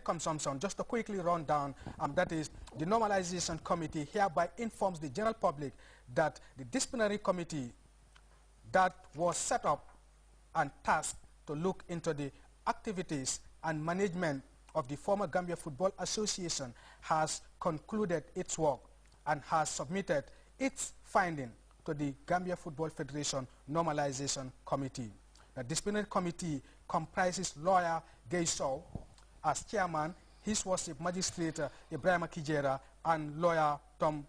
consumption, just to quickly run down, that is, the Normalization Committee hereby informs the general public that the disciplinary committee that was set up and tasked to look into the activities and management of the former Gambia Football Association has concluded its work and has submitted its finding to the Gambia Football Federation Normalization Committee. The disciplinary committee comprises lawyer Gay Sow as chairman, his worship magistrate Ibrahim Kijera, and lawyer Tom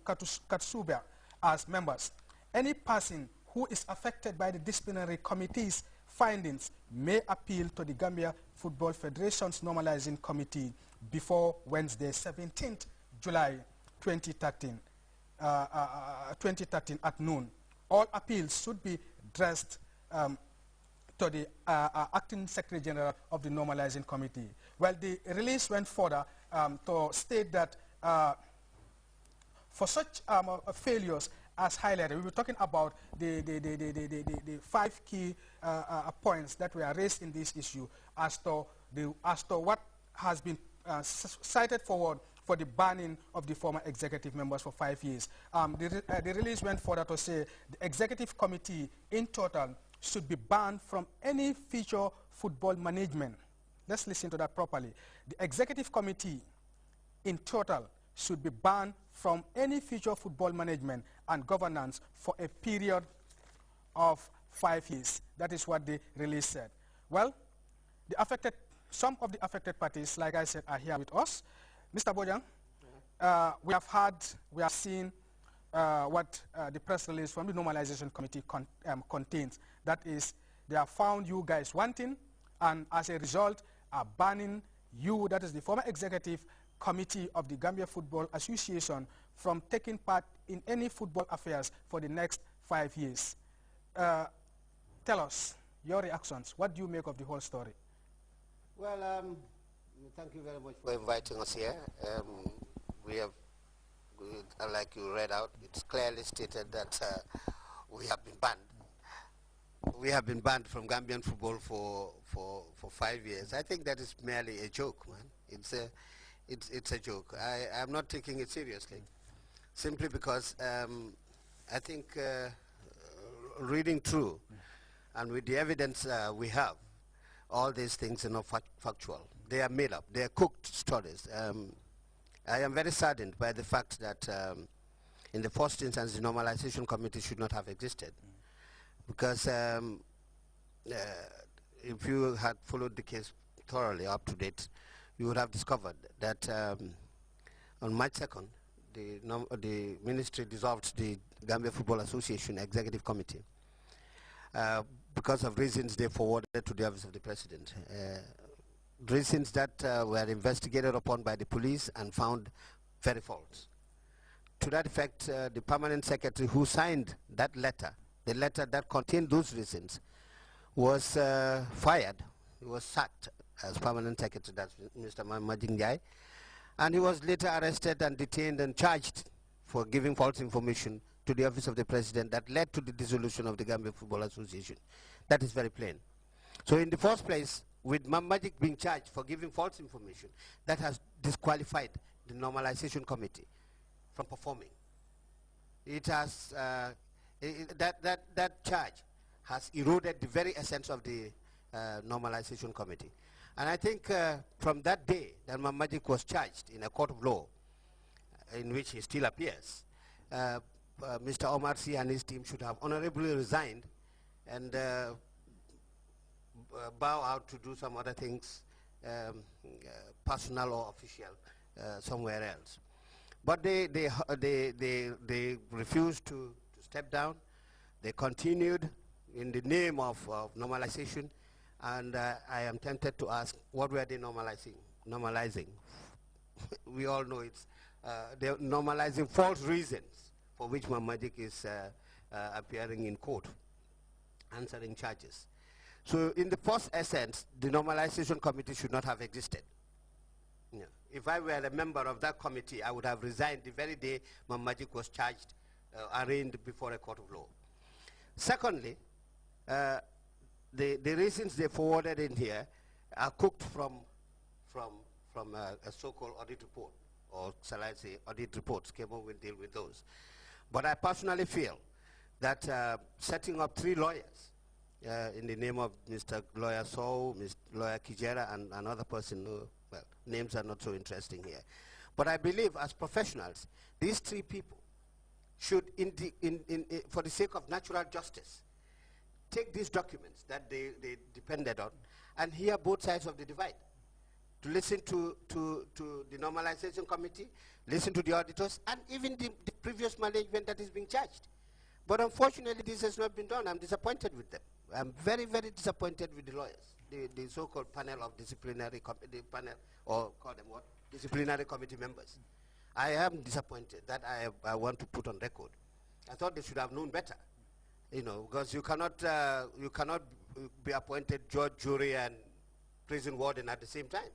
Katsuba as members. Any person who is affected by the disciplinary committee's findings may appeal to the Gambia Football Federation's Normalizing Committee before Wednesday, 17th July 2013, at noon. All appeals should be addressed to the Acting Secretary General of the Normalizing Committee. Well, the release went further to state that for such failures as highlighted, we were talking about the 5 key points that were raised in this issue as to what has been cited forward for the banning of the former executive members for 5 years. The release went further to say the executive committee in total should be banned from any future football management. Let's listen to that properly. The executive committee in total should be banned from any future football management and governance for a period of 5 years. That is what the release said. Well, some of the affected parties, like I said, are here with us. Mr. Bojang, we have seen what the press release from the Normalization Committee contains. That is, they have found you guys wanting, and as a result, are banning you, that is the former executive committee of the Gambia Football Association, from taking part in any football affairs for the next 5 years. Tell us your reactions. What do you make of the whole story? Well, thank you very much for inviting us here. We have, like you read out, it's clearly stated that we have been banned. We have been banned from Gambian football for 5 years. I think that is merely a joke, man. It's a joke. I'm not taking it seriously, simply because I think reading through and with the evidence we have, all these things are not factual. They are made up. They are cooked stories. I am very saddened by the fact that in the first instance, the Normalization Committee should not have existed. Because if you had followed the case thoroughly up to date, you would have discovered that on March 2nd, the ministry dissolved the Gambia Football Association Executive Committee because of reasons they forwarded to the office of the president. Reasons that were investigated upon by the police and found very false. To that effect, the permanent secretary who signed that letter, the letter that contained those reasons, was fired. He was sacked as permanent secretary, that's Mr. Majingjai, and he was later arrested and detained and charged for giving false information to the office of the president that led to the dissolution of the Gambia Football Association. That is very plain. So in the first place, with Magic being charged for giving false information, that has disqualified the Normalization Committee from performing. It has that charge has eroded the very essence of the Normalization Committee. And I think from that day that Magic was charged in a court of law, in which he still appears, Mr. Omar Sy and his team should have honorably resigned and bow out to do some other things, personal or official, somewhere else. But they refused to step down. They continued in the name of normalization, and I am tempted to ask, what were they normalizing? We all know it's they're normalizing false reasons for which Magic is appearing in court, answering charges. So in the first essence, the Normalization Committee should not have existed. Yeah. If I were a member of that committee, I would have resigned the very day Magic was charged, arraigned before a court of law. Secondly, the reasons they forwarded in here are cooked from a so-called audit report, or shall I say audit reports. Cable will deal with those. But I personally feel that setting up 3 lawyers in the name of Mr. Lawyer Sow, Mr. Lawyer Kijera, and another person who, well, names are not so interesting here. But I believe as professionals, these 3 people should, for the sake of natural justice, take these documents that they depended on and hear both sides of the divide. To listen to the normalization committee, listen to the auditors, and even the previous management that is being charged. But unfortunately, this has not been done. I'm disappointed with them. I'm very, very disappointed with the lawyers, the so-called panel of disciplinary panel, or call them what? Disciplinary committee members. I am disappointed. That I want to put on record. I thought they should have known better, because you cannot be appointed judge, jury, and prison warden at the same time.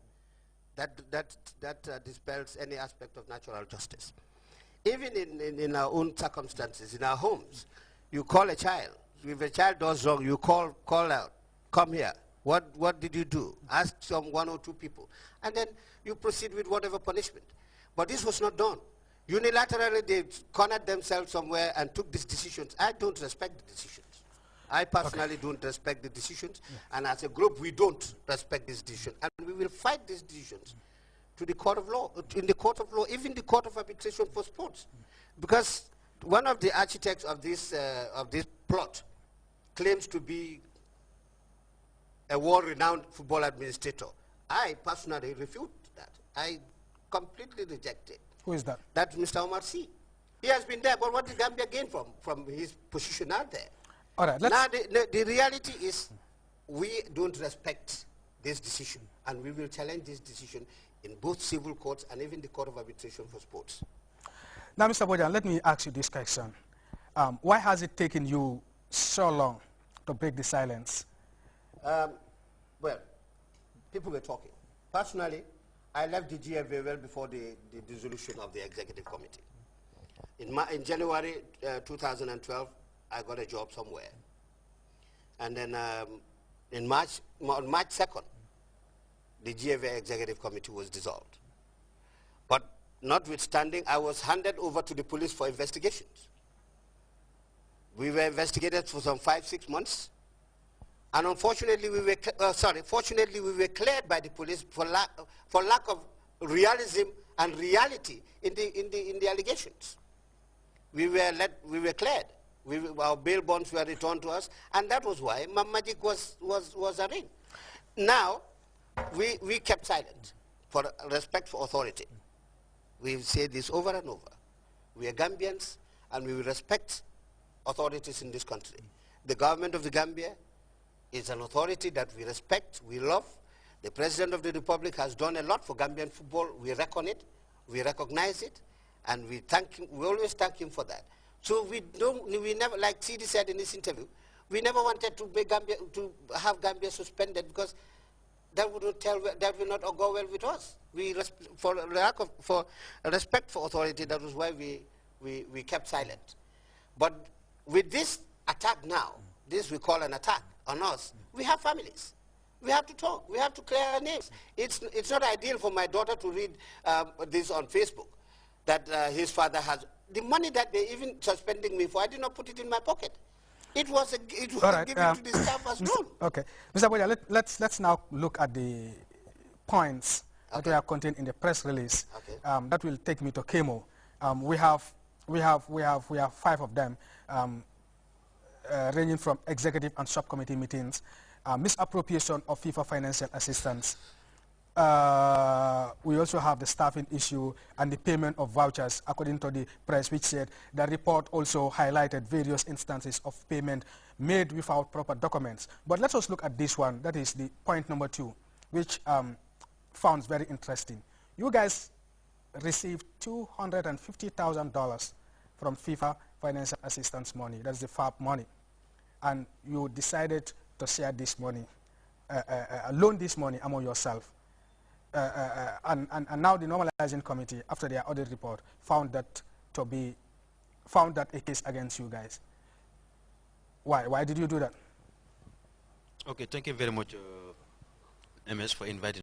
That dispels any aspect of natural justice. Even in our own circumstances, in our homes, you call a child. If a child does wrong, you call out, come here. What did you do? Ask some 1 or 2 people. And then you proceed with whatever punishment. But this was not done. Unilaterally, they cornered themselves somewhere and took these decisions. I don't respect the decisions. I personally don't respect the decisions. Yeah. And as a group, we don't respect these decisions. And we will fight these decisions to the court of law, in the court of law, even the court of arbitration for sports. Because one of the architects of this plot claims to be a world-renowned football administrator. I personally refute that. I completely reject it. Who is that? That's Mr. Omar C. He has been there, but what did Gambia gain from his position out there? All right, now, the reality is we don't respect this decision, and we will challenge this decision in both civil courts and even the Court of Arbitration for Sports. Now, Mr. Bojan, let me ask you this question. Why has it taken you so long to break the silence? Well, people were talking. Personally, I left the GFA well before the dissolution of the executive committee. In January 2012, I got a job somewhere. And then on March 2nd, the GFA executive committee was dissolved. But notwithstanding, I was handed over to the police for investigations. We were investigated for some 5-6 months. And unfortunately, fortunately, we were cleared by the police for lack of realism and reality in the allegations. We were cleared. Our bail bonds were returned to us, and that was why Magic was arraigned. Now, we kept silent for respect for authority. We've said this over and over. We are Gambians, and we will respect authorities in this country. The government of the Gambia is an authority that we respect, we love. The President of the Republic has done a lot for Gambian football. We reckon it, we recognize it, and we thank him. We always thank him for that. So we never, like CD said in this interview, we never wanted to have Gambia suspended because that will not go well with us. For respect for authority, that was why we kept silent. But with this attack now, this we call an attack on us, we have families. We have to talk. We have to clear our names. It's not ideal for my daughter to read this on Facebook, that his father has. The money that they even suspending me for, I did not put it in my pocket. It was given to the staff as loan. Okay. Mr. Boya, let's now look at the points that are contained in the press release. Okay. That will take me to Kemo. We have 5 of them, ranging from executive and subcommittee meetings, misappropriation of FIFA financial assistance. We also have the staffing issue and the payment of vouchers, according to the press, which said the report also highlighted various instances of payment made without proper documents. But let us look at this one. That is the point number 2, which found very interesting. You guys received $250,000 from FIFA financial assistance money. That's the FAP money. And you decided to share this money, loan this money among yourself. And now the normalizing committee, after their audit report, found that a case against you guys. Why did you do that? Okay, thank you very much, MS, for inviting